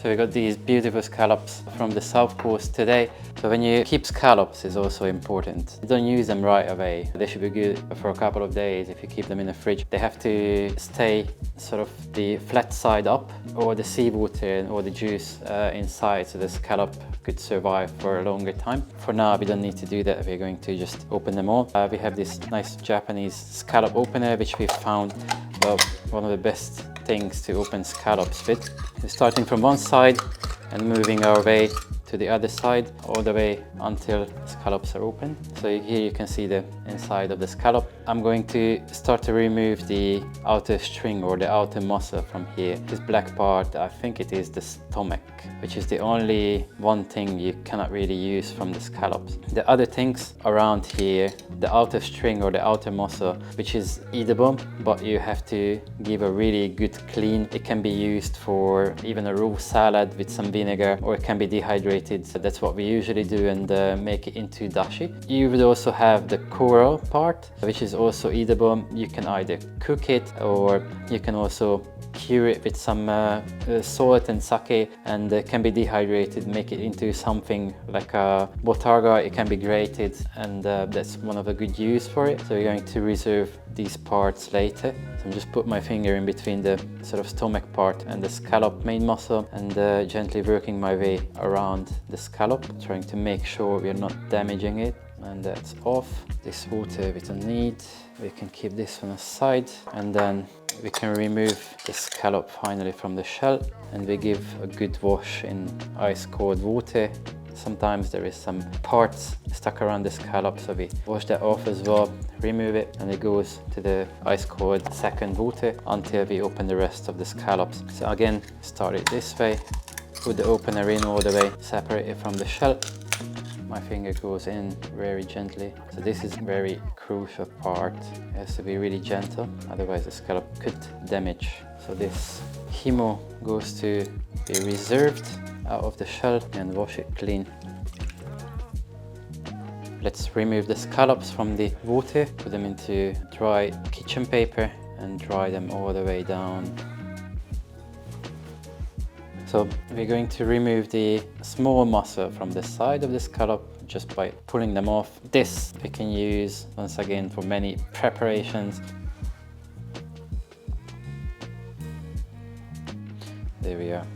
So we got these beautiful scallops from the south coast today. So when you keep scallops is also important. Don't use them right away. They should be good for a couple of days if you keep them in the fridge. They have to stay sort of the flat side up, or the seawater or the juice inside, so the scallop could survive for a longer time. For now we don't need to do that. We're going to just open them all. We have this nice Japanese scallop opener which we found one of the best things to open scallops with. We're starting from one side and moving our way to the other side all the way until scallops are open. So here you can see the inside of the scallop. I'm going to start to remove the outer string or the outer muscle from here. This black part, I think it is the stomach, which is the only one thing you cannot really use from the scallops. The other things around here, the outer string or the outer muscle, which is edible, but you have to give a really good clean. It can be used for even a raw salad with some vinegar, or it can be dehydrated. That's what we usually do, and make it into dashi. You would also have the coral part, which is also edible. You can either cook it, or you can also cure it with some salt and sake, and it can be dehydrated, make it into something like a botarga. It can be grated, and that's one of the good use for it. So we're going to reserve these parts later. So I'm just put my finger in between the sort of stomach part and the scallop main muscle, and gently working my way around the scallop, trying to make sure we're not damaging it. And that's off. This water we don't need. We can keep this one aside, and then we can remove the scallop finally from the shell, and we give a good wash in ice cold water. Sometimes there is some parts stuck around the scallop, so we wash that off as well, remove it, and it goes to the ice cold second water until we open the rest of the scallops. So again, start it this way, put the opener in all the way, separate it from the shell. My finger goes in very gently. So this is a very crucial part. It has to be really gentle, otherwise the scallop could damage. So this himo goes to be reserved out of the shell and wash it clean. Let's remove the scallops from the water, put them into dry kitchen paper and dry them all the way down. So we're going to remove the small muscle from the side of the scallop just by pulling them off. This we can use once again for many preparations. There we are.